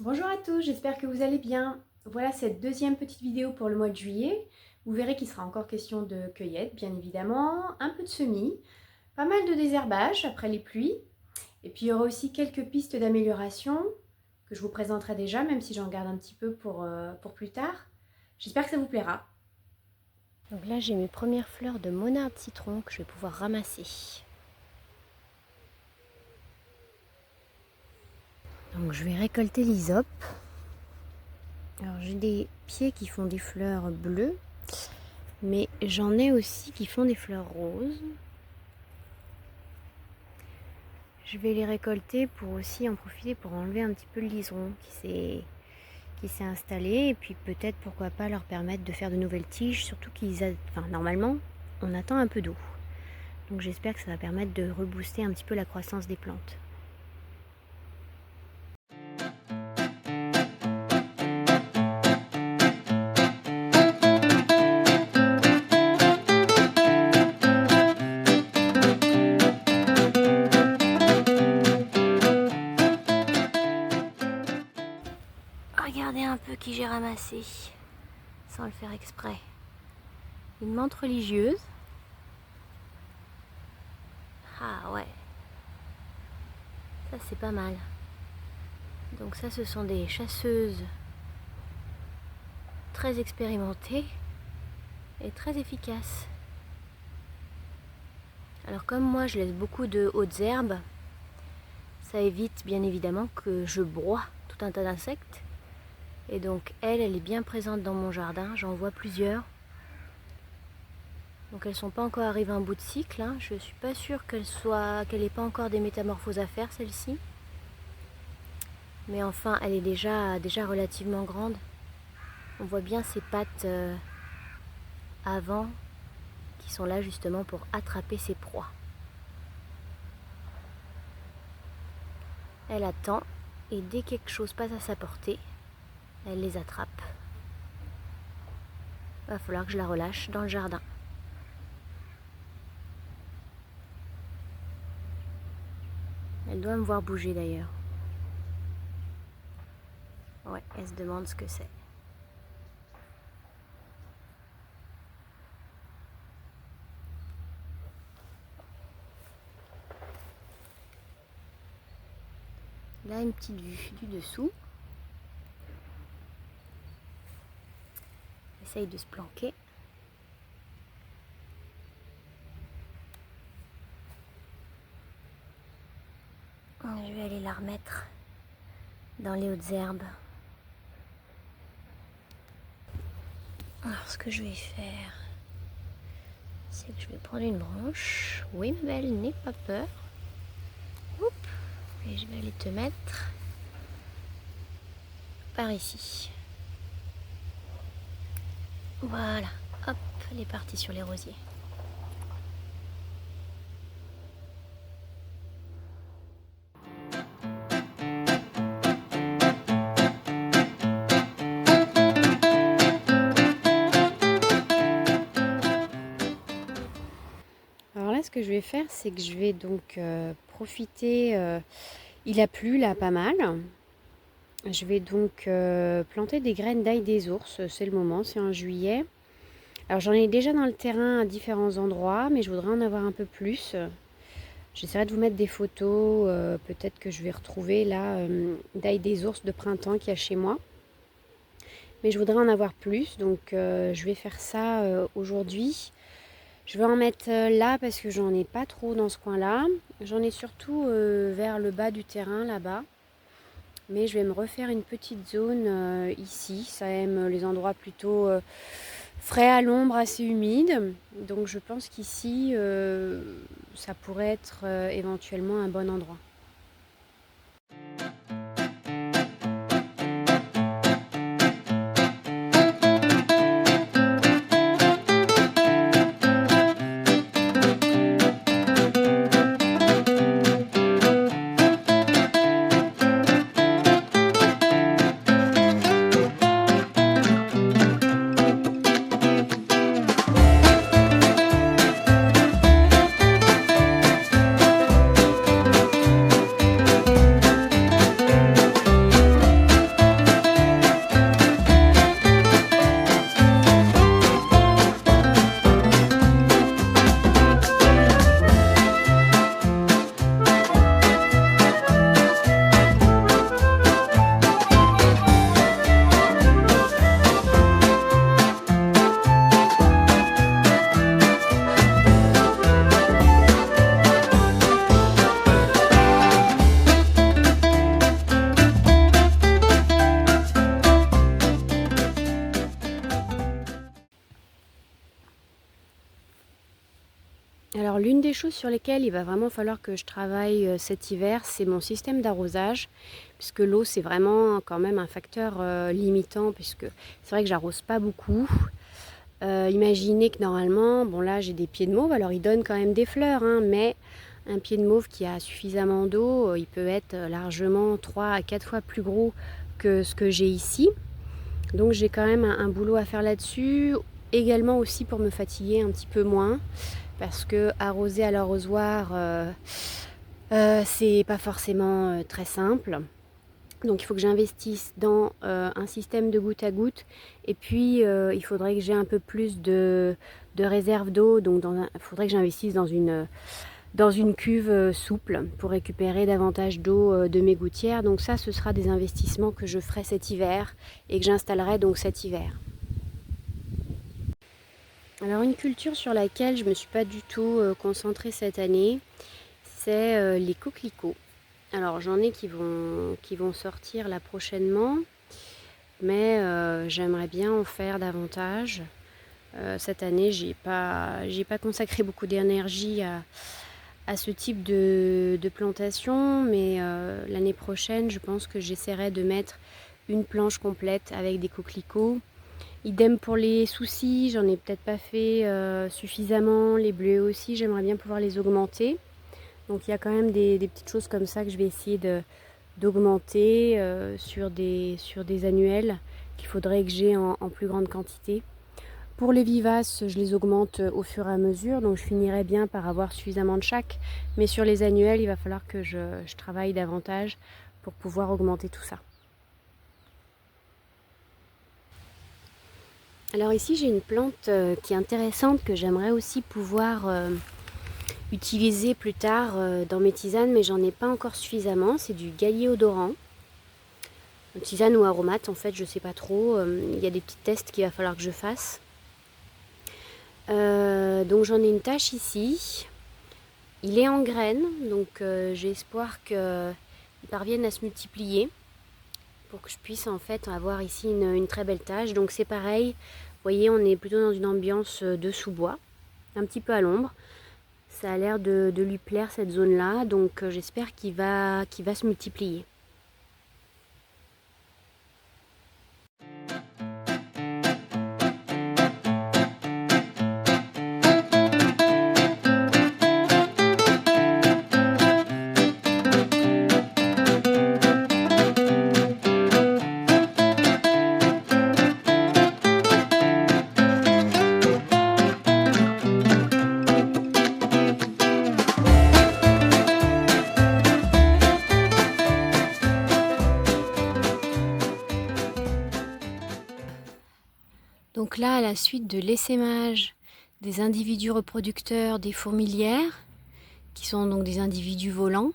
Bonjour à tous, j'espère que vous allez bien. Voilà cette deuxième petite vidéo pour le mois de juillet. Vous verrez qu'il sera encore question de cueillette, bien évidemment, un peu de semis, pas mal de désherbage après les pluies. Et puis il y aura aussi quelques pistes d'amélioration que je vous présenterai déjà, même si j'en garde un petit peu pour plus tard. J'espère que ça vous plaira. Donc là j'ai mes premières fleurs de monarde citron que je vais pouvoir ramasser. Donc je vais récolter l'hysope. Alors j'ai des pieds qui font des fleurs bleues, mais j'en ai aussi qui font des fleurs roses. Je vais les récolter pour aussi en profiter pour enlever un petit peu le liseron qui s'est installé, et puis peut-être pourquoi pas leur permettre de faire de nouvelles tiges, surtout normalement on attend un peu d'eau. Donc j'espère que ça va permettre de rebooster un petit peu la croissance des plantes. Regardez un peu qui j'ai ramassé, sans le faire exprès. Une menthe religieuse. Ah ouais, ça c'est pas mal. Donc ça, ce sont des chasseuses très expérimentées et très efficaces. Alors comme moi je laisse beaucoup de hautes herbes, ça évite bien évidemment que je broie tout un tas d'insectes. Et donc elle est bien présente dans mon jardin, j'en vois plusieurs. Donc elles ne sont pas encore arrivées en bout de cycle, hein. Je ne suis pas sûre qu'elle n'ait pas encore des métamorphoses à faire, celle-ci. Mais enfin, elle est déjà relativement grande. On voit bien ses pattes avant qui sont là justement pour attraper ses proies. Elle attend et dès que quelque chose passe à sa portée, elle les attrape. Il va falloir que je la relâche dans le jardin. Elle doit me voir bouger d'ailleurs. Ouais, elle se demande ce que c'est. Là, une petite vue du dessous. Essaye de se planquer. Je vais aller la remettre dans les hautes herbes. Alors ce que je vais faire, c'est que je vais prendre une branche. Oui ma belle, n'aie pas peur. Oups. Et je vais aller te mettre par ici. Voilà, hop, elle est partie sur les rosiers. Alors là, ce que je vais faire, c'est que je vais donc profiter. Il a plu là pas mal. Je vais donc planter des graines d'ail des ours. C'est le moment, c'est en juillet. Alors j'en ai déjà dans le terrain à différents endroits, mais je voudrais en avoir un peu plus. J'essaierai de vous mettre des photos, peut-être que je vais retrouver là d'ail des ours de printemps qu'il y a chez moi. Mais je voudrais en avoir plus, donc je vais faire ça aujourd'hui. Je vais en mettre là parce que j'en ai pas trop dans ce coin-là. J'en ai surtout vers le bas du terrain là-bas. Mais je vais me refaire une petite zone ici. Ça aime les endroits plutôt frais à l'ombre, assez humides. Donc je pense qu'ici, ça pourrait être éventuellement un bon endroit. choses sur lesquelles il va vraiment falloir que je travaille cet hiver, c'est mon système d'arrosage, puisque l'eau c'est vraiment quand même un facteur limitant, puisque c'est vrai que j'arrose pas beaucoup. Imaginez que normalement, bon là j'ai des pieds de mauve, alors ils donnent quand même des fleurs, hein, mais un pied de mauve qui a suffisamment d'eau, il peut être largement 3 à 4 fois plus gros que ce que j'ai ici. Donc j'ai quand même un boulot à faire là-dessus, également aussi pour me fatiguer un petit peu moins, parce que arroser à l'arrosoir, c'est pas forcément très simple. Donc il faut que j'investisse dans un système de goutte à goutte, et puis il faudrait que j'ai un peu plus de réserve d'eau, donc il faudrait que j'investisse dans une cuve souple pour récupérer davantage d'eau de mes gouttières. Donc ça, ce sera des investissements que je ferai cet hiver et que j'installerai donc cet hiver. Alors une culture sur laquelle je ne me suis pas du tout concentrée cette année, c'est les coquelicots. Alors j'en ai qui vont sortir là prochainement, mais j'aimerais bien en faire davantage. Cette année, j'ai pas consacré beaucoup d'énergie à ce type de plantation, mais l'année prochaine, je pense que j'essaierai de mettre une planche complète avec des coquelicots. Idem pour les soucis, j'en ai peut-être pas fait suffisamment. Les bleuets aussi, j'aimerais bien pouvoir les augmenter. Donc il y a quand même des petites choses comme ça que je vais essayer d'augmenter sur des annuels qu'il faudrait que j'ai en plus grande quantité. Pour les vivaces, je les augmente au fur et à mesure, donc je finirai bien par avoir suffisamment de chaque. Mais sur les annuels, il va falloir que je travaille davantage pour pouvoir augmenter tout ça. Alors ici, j'ai une plante qui est intéressante, que j'aimerais aussi pouvoir utiliser plus tard dans mes tisanes, mais j'en ai pas encore suffisamment. C'est du Gallier odorant. Tisane ou aromate, en fait, je sais pas trop. Il y a des petits tests qu'il va falloir que je fasse. Donc j'en ai une tache ici. Il est en graines, donc j'ai espoir qu'il parvienne à se multiplier pour que je puisse en fait avoir ici une très belle tache. Donc c'est pareil, vous voyez, on est plutôt dans une ambiance de sous-bois, un petit peu à l'ombre. Ça a l'air de lui plaire cette zone-là, donc j'espère qu'il va se multiplier. Donc là, à la suite de l'essaimage des individus reproducteurs des fourmilières, qui sont donc des individus volants,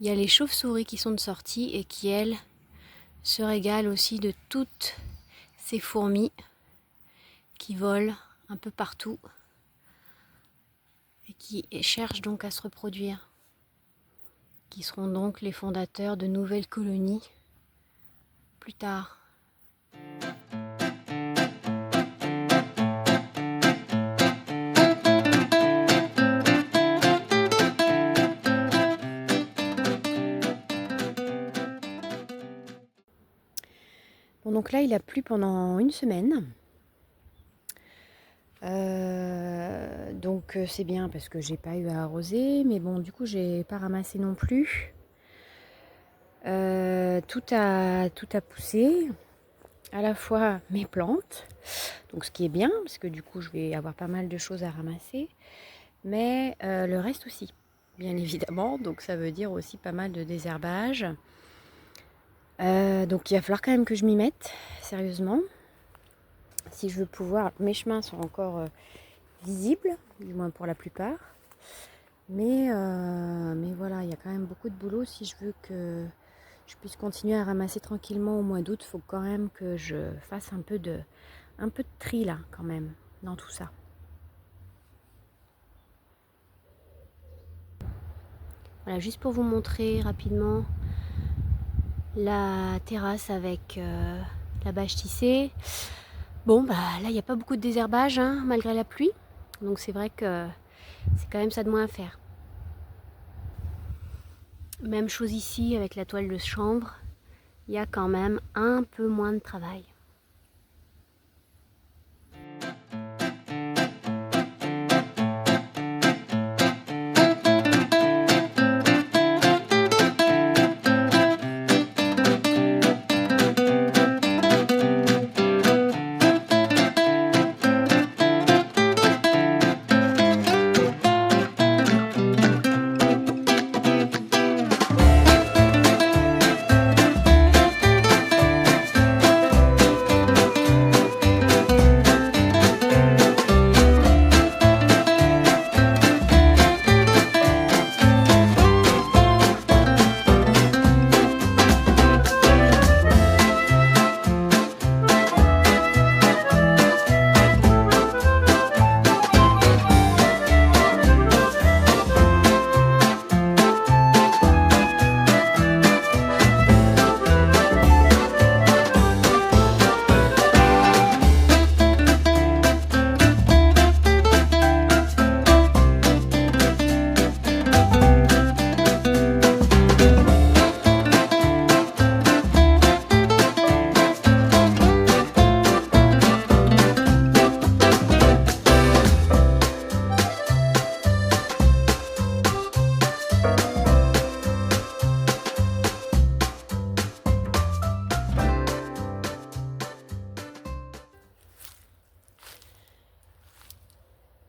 il y a les chauves-souris qui sont de sortie et qui, elles, se régalent aussi de toutes ces fourmis qui volent un peu partout et qui cherchent donc à se reproduire, qui seront donc les fondateurs de nouvelles colonies plus tard. Bon, donc là, il a plu pendant une semaine. Donc c'est bien parce que j'ai pas eu à arroser, mais bon, du coup, j'ai pas ramassé non plus. Tout a poussé, à la fois mes plantes, donc ce qui est bien, parce que du coup, je vais avoir pas mal de choses à ramasser, mais le reste aussi, bien évidemment. Donc ça veut dire aussi pas mal de désherbage. Donc il va falloir quand même que je m'y mette sérieusement si je veux pouvoir. Mes chemins sont encore visibles, du moins pour la plupart, mais voilà, il y a quand même beaucoup de boulot. Si je veux que je puisse continuer à ramasser tranquillement au mois d'août, il faut quand même que je fasse un peu de tri là quand même dans tout ça. Voilà, juste pour vous montrer rapidement la terrasse avec la bâche tissée. Bon, bah là, il n'y a pas beaucoup de désherbage, hein, malgré la pluie. Donc c'est vrai que c'est quand même ça de moins à faire. Même chose ici avec la toile de chambre, il y a quand même un peu moins de travail.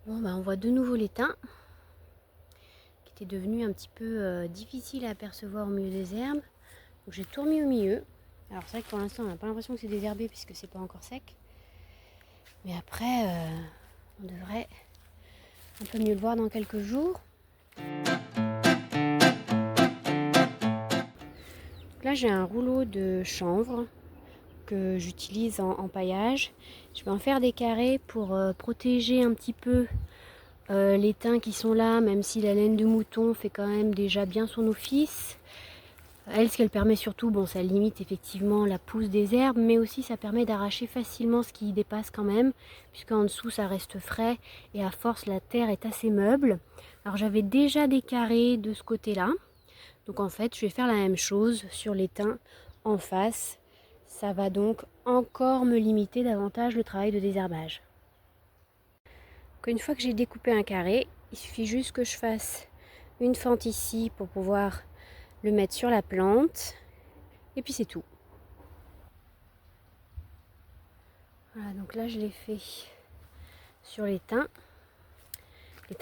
Bon, bah, on voit de nouveau l'étain qui était devenu un petit peu difficile à apercevoir au milieu des herbes. Donc j'ai tout remis au milieu. Alors c'est vrai que pour l'instant on n'a pas l'impression que c'est désherbé puisque c'est pas encore sec. Mais après on devrait un peu mieux le voir dans quelques jours. Donc là j'ai un rouleau de chanvre que j'utilise en paillage. Je vais en faire des carrés pour protéger un petit peu les teints qui sont là, même si la laine de mouton fait quand même déjà bien son office. Elle, ce qu'elle permet surtout, bon, ça limite effectivement la pousse des herbes, mais aussi ça permet d'arracher facilement ce qui dépasse quand même, puisqu'en dessous ça reste frais et à force la terre est assez meuble. Alors j'avais déjà des carrés de ce côté-là, donc en fait je vais faire la même chose sur les teints en face. Ça va donc encore me limiter davantage le travail de désherbage. Donc une fois que j'ai découpé un carré, il suffit juste que je fasse une fente ici pour pouvoir le mettre sur la plante et puis c'est tout. Voilà, donc là je l'ai fait sur les teints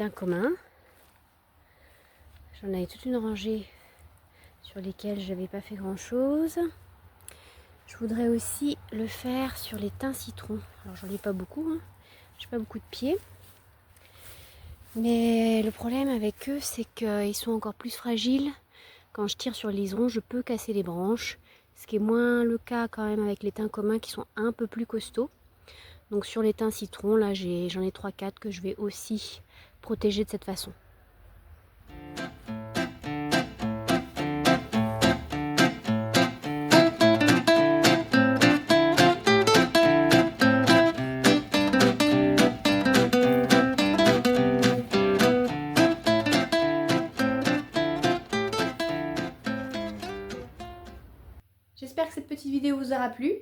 communs. J'en avais toute une rangée sur lesquels je n'avais pas fait grand chose. Je voudrais aussi le faire sur les teints citron. Alors j'en ai pas beaucoup, hein. J'ai pas beaucoup de pieds. Mais le problème avec eux, c'est qu'ils sont encore plus fragiles. Quand je tire sur le liseron, je peux casser les branches. Ce qui est moins le cas quand même avec les teints communs qui sont un peu plus costauds. Donc sur les teints citron, là j'en ai 3-4 que je vais aussi protéger de cette façon. J'espère que cette petite vidéo vous aura plu.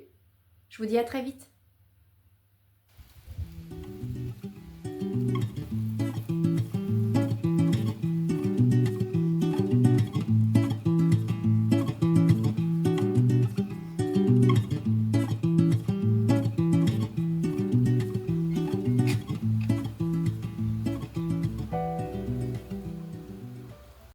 Je vous dis à très vite.